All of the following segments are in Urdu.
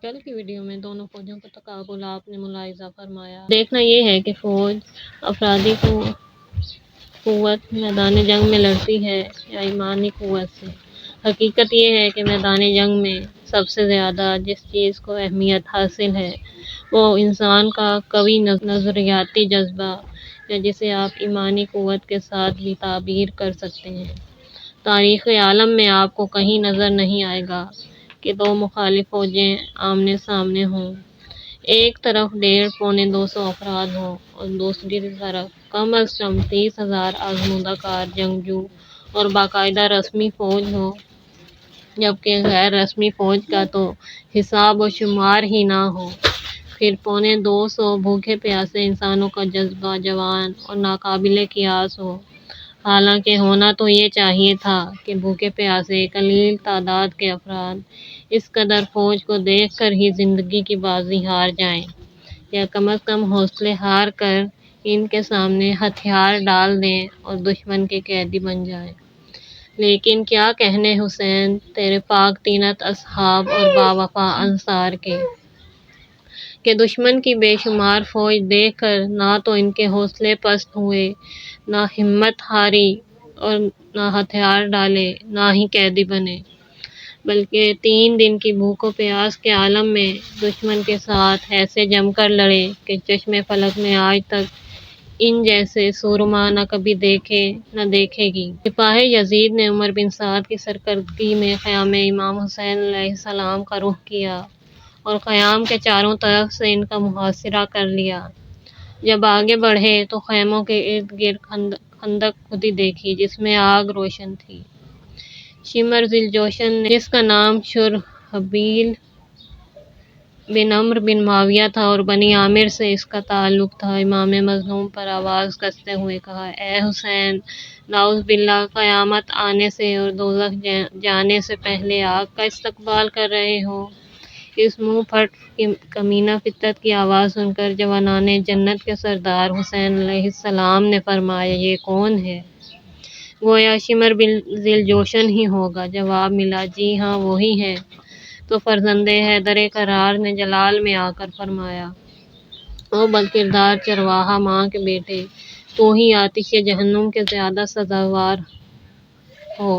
کل کی ویڈیو میں دونوں فوجوں کا تقابل آپ نے ملاحظہ فرمایا۔ دیکھنا یہ ہے کہ فوج افرادی قوت میدان جنگ میں لڑتی ہے یا ایمانی قوت سے۔ حقیقت یہ ہے کہ میدان جنگ میں سب سے زیادہ جس چیز کو اہمیت حاصل ہے وہ انسان کا قوی نظریاتی جذبہ ہے، جسے آپ ایمانی قوت کے ساتھ بھی تعبیر کر سکتے ہیں۔ تاریخ عالم میں آپ کو کہیں نظر نہیں آئے گا کہ دو مخالف فوجیں آمنے سامنے ہوں، ایک طرف 150-200 افراد ہوں اور دوسری طرف کم از کم 30,000 آزمودہ کار جنگجو اور باقاعدہ رسمی فوج ہو، جبکہ غیر رسمی فوج کا تو حساب و شمار ہی نہ ہو۔ پھر 250 بھوکے پیاسے انسانوں کا جذبہ جوان اور ناقابل قیاس ہو۔ حالانکہ ہونا تو یہ چاہیے تھا کہ بھوکے پیاسے قلیل تعداد کے افراد اس قدر فوج کو دیکھ کر ہی زندگی کی بازی ہار جائیں، یا کم از کم حوصلے ہار کر ان کے سامنے ہتھیار ڈال دیں اور دشمن کے قیدی بن جائیں۔ لیکن کیا کہنے حسین تیرے پاک طینت اصحاب اور باوفا انصار کے، کہ دشمن کی بے شمار فوج دیکھ کر نہ تو ان کے حوصلے پست ہوئے، نہ ہمت ہاری اور نہ ہتھیار ڈالے، نہ ہی قیدی بنے، بلکہ 3 دن کی بھوک و پیاس کے عالم میں دشمن کے ساتھ ایسے جم کر لڑے کہ چشم فلک نے آج تک ان جیسے سورما نہ کبھی دیکھے نہ دیکھے گی۔ سپاہ یزید نے عمر بن سعد کی سرکردگی میں خیام امام حسین علیہ السلام کا رخ کیا اور خیام کے چاروں طرف سے ان کا محاصرہ کر لیا۔ جب آگے بڑھے تو خیموں کے ارد گرد خندق کھدی دیکھی جس میں آگ روشن تھی۔ شمر ذی الجوشن نے، جس کا نام شرحبیل بن عمرو بن معاویہ تھا اور بنی عامر سے اس کا تعلق تھا، امام مظلوم پر آواز کستے ہوئے کہا: اے حسین، نعوذ باللہ، قیامت آنے سے اور دوزخ جانے سے پہلے آگ کا استقبال کر رہے ہو؟ اس منہ پھٹ کمینہ فطرت کی آواز سن کر جوانان جنت کے سردار حسین علیہ السلام نے فرمایا: یہ کون ہے؟ گویا شمر ذی الجوشن ہی ہوگا۔ جواب ملا: جی ہاں، وہی ہے۔ تو فرزند حیدر کرار نے جلال میں آ کر فرمایا: او بدکردار چرواہا ماں کے بیٹے، تو ہی آتش جہنم کے زیادہ سزاوار ہو۔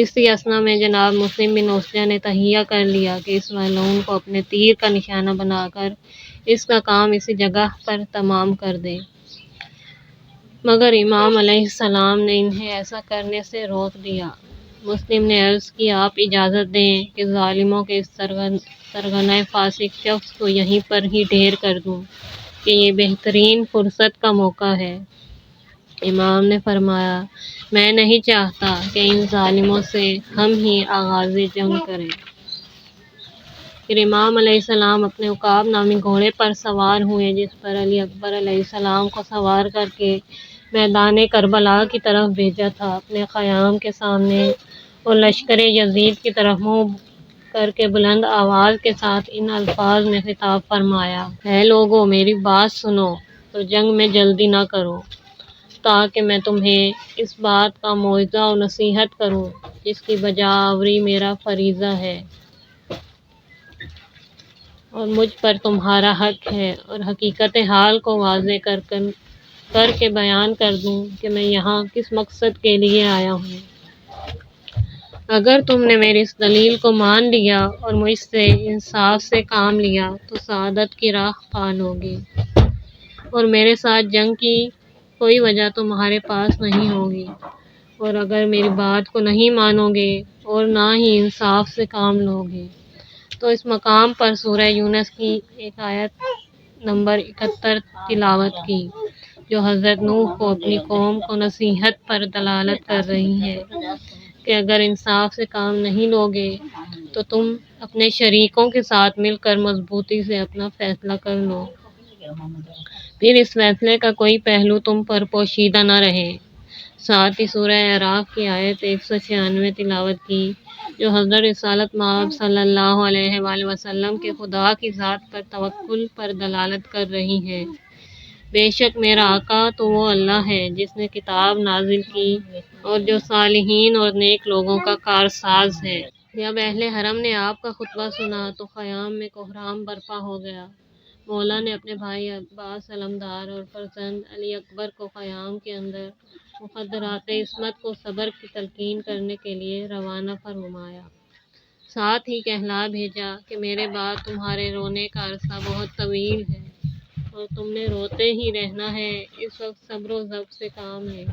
اسی اثنا میں جناب مسلم بن عثجہ نے تہیہ کر لیا کہ اس ملعون کو اپنے تیر کا نشانہ بنا کر اس کا کام اسی جگہ پر تمام کر دے، مگر امام علیہ السلام نے انہیں ایسا کرنے سے روک دیا۔ مسلم نے عرض کی: آپ اجازت دیں کہ ظالموں کے اس سرغنہ فاسق شخص کو یہیں پر ہی ڈھیر کر دوں کہ یہ بہترین فرصت کا موقع ہے۔ امام نے فرمایا: میں نہیں چاہتا کہ ان ظالموں سے ہم ہی آغاز جنگ کریں۔ پھر امام علیہ السلام اپنے عقاب نامی گھوڑے پر سوار ہوئے جس پر علی اکبر علیہ السلام کو سوار کر کے میدان کربلا کی طرف بھیجا تھا، اپنے خیام کے سامنے اور لشکر یزید کی طرف منہ کر کے بلند آواز کے ساتھ ان الفاظ میں خطاب فرمایا: اے لوگو، میری بات سنو اور جنگ میں جلدی نہ کرو، تاکہ میں تمہیں اس بات کا موعظہ و نصیحت کروں جس کی بجا آوری میرا فریضہ ہے اور مجھ پر تمہارا حق ہے، اور حقیقت حال کو واضح کر کے بیان کر دوں کہ میں یہاں کس مقصد کے لیے آیا ہوں۔ اگر تم نے میری اس دلیل کو مان لیا اور مجھ سے انصاف سے کام لیا تو سعادت کی راہ پا لوگے، اور میرے ساتھ جنگ کی کوئی وجہ تمہارے پاس نہیں ہوگی، اور اگر میری بات کو نہیں مانو گے اور نہ ہی انصاف سے کام لوگے تو اس مقام پر سورہ یونس کی ایک آیت نمبر 71 تلاوت کی، جو حضرت نوح کو اپنی قوم کو نصیحت پر دلالت کر رہی ہے کہ اگر انصاف سے کام نہیں لوگے تو تم اپنے شریکوں کے ساتھ مل کر مضبوطی سے اپنا فیصلہ کر لو، پھر اس فیصلے کا کوئی پہلو تم پر پوشیدہ نہ رہے۔ ساتھ ہی سورہ اعراف کی آیت 196 تلاوت کی، جو حضرت رسالت مآب صلی اللہ علیہ وآلہ وسلم کے خدا کی ذات پر توکل پر دلالت کر رہی ہے: بے شک میرا آقا تو وہ اللہ ہے جس نے کتاب نازل کی اور جو صالحین اور نیک لوگوں کا کارساز ہے۔ جب اہل حرم نے آپ کا خطبہ سنا تو خیام میں کوہرام برپا ہو گیا۔ مولا نے اپنے بھائی عباس علمدار اور فرزند علی اکبر کو خیام کے اندر مخدرات عصمت کو صبر کی تلقین کرنے کے لیے روانہ فرمایا۔ ساتھ ہی کہلا بھیجا کہ میرے بعد تمہارے رونے کا عرصہ بہت طویل ہے اور تم نے روتے ہی رہنا ہے، اس وقت صبر و ضبط سے کام لے۔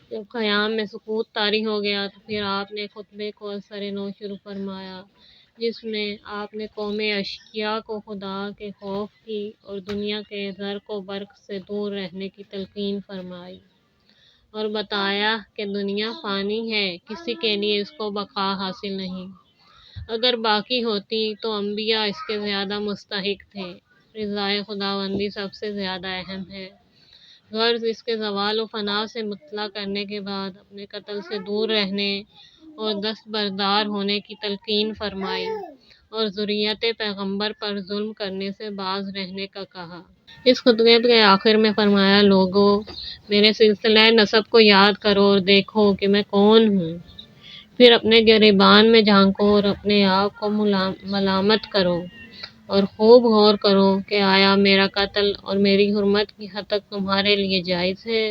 جب قیام میں سکوت طاری ہو گیا تو پھر آپ نے خطبے کو از سر نو شروع فرمایا، جس میں آپ نے قوم اشقیاء کو خدا کے خوف کی اور دنیا کے زرق و برق سے دور رہنے کی تلقین فرمائی اور بتایا کہ دنیا فانی ہے، کسی کے لیے اس کو بقا حاصل نہیں۔ اگر باقی ہوتی تو انبیاء اس کے زیادہ مستحق تھے۔ رضائے خداوندی سب سے زیادہ اہم ہے۔ غرض اس کے زوال و فنا سے مطلع کرنے کے بعد اپنے قتل سے دور رہنے اور دستبردار ہونے کی تلقین فرمائی اور ذریت پیغمبر پر ظلم کرنے سے باز رہنے کا کہا۔ اس خطبے کے آخر میں فرمایا، لوگو میرے سلسلہ نسب کو یاد کرو اور دیکھو کہ میں کون ہوں، پھر اپنے گریبان میں جھانکو اور اپنے آپ کو ملامت کرو اور خوب غور کرو کہ آیا میرا قتل اور میری حرمت کی حد تک تمہارے لیے جائز ہے؟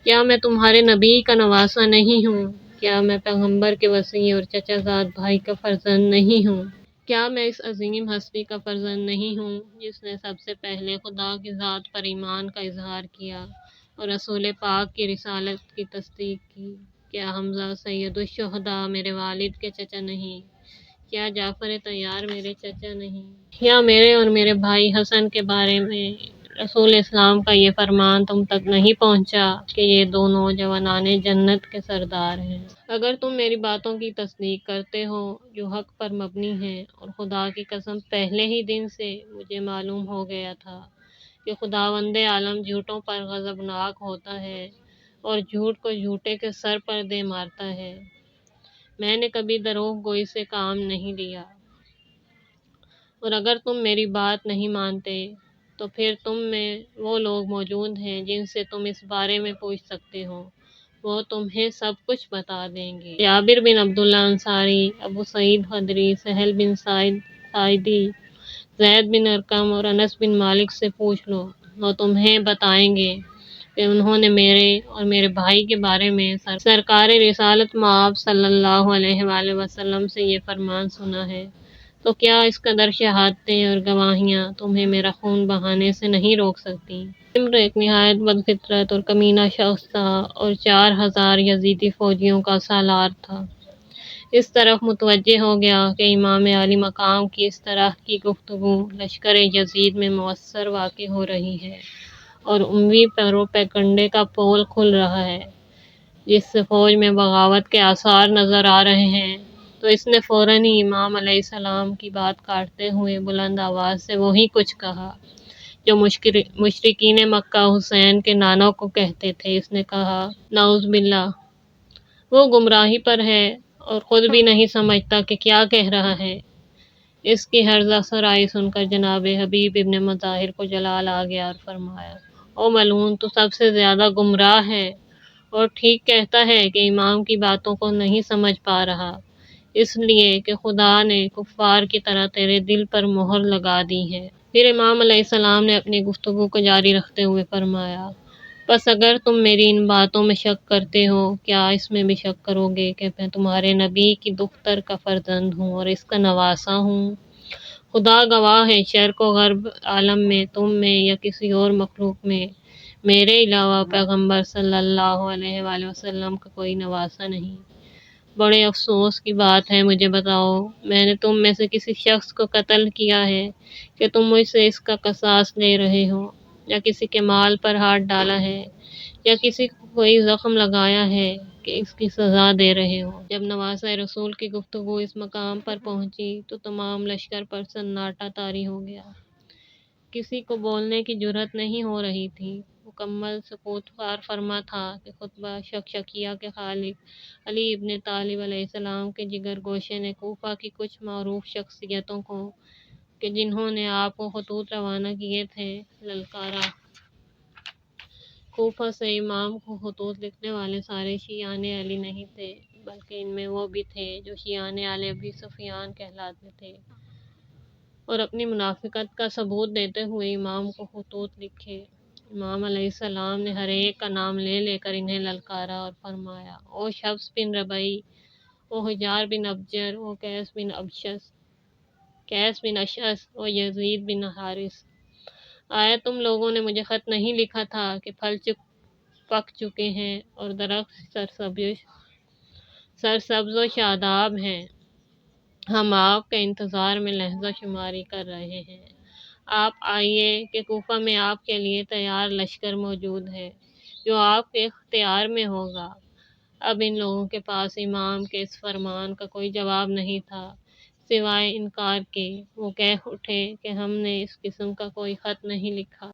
کیا میں تمہارے نبی کا نواسہ نہیں ہوں؟ کیا میں پیغمبر کے وصی اور چچا زاد بھائی کا فرزند نہیں ہوں؟ کیا میں اس عظیم ہستی کا فرزند نہیں ہوں جس نے سب سے پہلے خدا کی ذات پر ایمان کا اظہار کیا اور رسول پاک کی رسالت کی تصدیق کی؟ کیا حمزہ سید الشہداء میرے والد کے چچا نہیں؟ کیا جعفر طیار میرے چچا نہیں؟ یا میرے اور میرے بھائی حسن کے بارے میں رسول اسلام کا یہ فرمان تم تک نہیں پہنچا کہ یہ دو نوجوانان جنت کے سردار ہیں؟ اگر تم میری باتوں کی تصدیق کرتے ہو جو حق پر مبنی ہے، اور خدا کی قسم پہلے ہی دن سے مجھے معلوم ہو گیا تھا کہ خداوند عالم جھوٹوں پر غضبناک ہوتا ہے اور جھوٹ کو جھوٹے کے سر پر دے مارتا ہے، میں نے کبھی دروغ گوئی سے کام نہیں لیا۔ اور اگر تم میری بات نہیں مانتے تو پھر تم میں وہ لوگ موجود ہیں جن سے تم اس بارے میں پوچھ سکتے ہو، وہ تمہیں سب کچھ بتا دیں گے۔ جابر بن عبداللہ انصاری، ابو سعید خدری، سہل بن سعید ساعدی، زید بن ارقم اور انس بن مالک سے پوچھ لو، وہ تمہیں بتائیں گے کہ انہوں نے میرے اور میرے بھائی کے بارے میں سرکار رسالت مآب صلی اللہ علیہ وآلہ وسلم سے یہ فرمان سنا ہے، تو کیا اس قدر شہادتیں اور گواہیاں تمہیں میرا خون بہانے سے نہیں روک سکتی؟ عمر ایک نہایت بدفطرت اور کمینہ شخص تھا اور 4000 یزیدی فوجیوں کا سالار تھا۔ اس طرف متوجہ ہو گیا کہ امام عالی مقام کی اس طرح کی گفتگو لشکر یزید میں مؤثر واقع ہو رہی ہے اور اموی پیکنڈے کا پول کھل رہا ہے، جس سے فوج میں بغاوت کے آثار نظر آ رہے ہیں، تو اس نے فوراً ہی امام علیہ السلام کی بات کاٹتے ہوئے بلند آواز سے وہی کچھ کہا جو مشرکین مکہ حسین کے نانوں کو کہتے تھے۔ اس نے کہا، نعوذ باللہ، وہ گمراہی پر ہے اور خود بھی نہیں سمجھتا کہ کیا کہہ رہا ہے۔ اس کی ہرزہ سرائی سن کر جناب حبیب ابن مظاہر کو جلال آ گیا اور فرمایا، او ملعون، تو سب سے زیادہ گمراہ ہے اور ٹھیک کہتا ہے کہ امام کی باتوں کو نہیں سمجھ پا رہا، اس لیے کہ خدا نے کفار کی طرح تیرے دل پر مہر لگا دی ہے۔ پھر امام علیہ السلام نے اپنی گفتگو کو جاری رکھتے ہوئے فرمایا، بس اگر تم میری ان باتوں میں شک کرتے ہو، کیا اس میں بھی شک کرو گے کہ میں تمہارے نبی کی دختر کا فرزند ہوں اور اس کا نواسہ ہوں؟ خدا گواہ ہے، شرق و غرب عالم میں تم میں یا کسی اور مخلوق میں میرے علاوہ پیغمبر صلی اللہ علیہ وآلہ وسلم کا کوئی نواسہ نہیں۔ بڑے افسوس کی بات ہے، مجھے بتاؤ، میں نے تم میں سے کسی شخص کو قتل کیا ہے کہ تم مجھ سے اس کا قصاص لے رہے ہو، یا کسی کے مال پر ہاتھ ڈالا ہے، یا کسی کو کوئی زخم لگایا ہے کہ اس کی سزا دے رہے ہو؟ جب نواسہ رسول کی گفتگو اس مقام پر پہنچی تو تمام لشکر پر سناٹا طاری ہو گیا، کسی کو بولنے کی جرأت نہیں ہو رہی تھی، مکمل سکوت اختیار فرما تھا کہ خطبہ شکشکیہ کے خالق علی ابن طالب علیہ السلام کے جگر گوشے نے کوفہ کی کچھ معروف شخصیتوں کو کہ جنہوں نے آپ کو خطوط روانہ کیے تھے للکارا۔ کوفہ سے امام کو خطوط لکھنے والے سارے شیعان علی نہیں تھے، بلکہ ان میں وہ بھی تھے جو شیعان آل ابی سفیان کہلاتے تھے اور اپنی منافقت کا ثبوت دیتے ہوئے امام کو خطوط لکھے۔ امام علیہ السلام نے ہر ایک کا نام لے لے کر انہیں للکارا اور فرمایا، او شفس بن ربعی، او حجار بن ابجر، او قیس بن اشعث، او یزید بن حارث، آیا تم لوگوں نے مجھے خط نہیں لکھا تھا کہ پھل پک چکے ہیں اور درخت سرسبز و شاداب ہیں؟ ہم آپ کے انتظار میں لحظہ شماری کر رہے ہیں۔ آپ آئیے کہ کوفہ میں آپ کے لیے تیار لشکر موجود ہے جو آپ کے اختیار میں ہوگا۔ اب ان لوگوں کے پاس امام کے اس فرمان کا کوئی جواب نہیں تھا سوائے انکار کے۔ وہ کہہ اٹھے کہ ہم نے اس قسم کا کوئی خط نہیں لکھا۔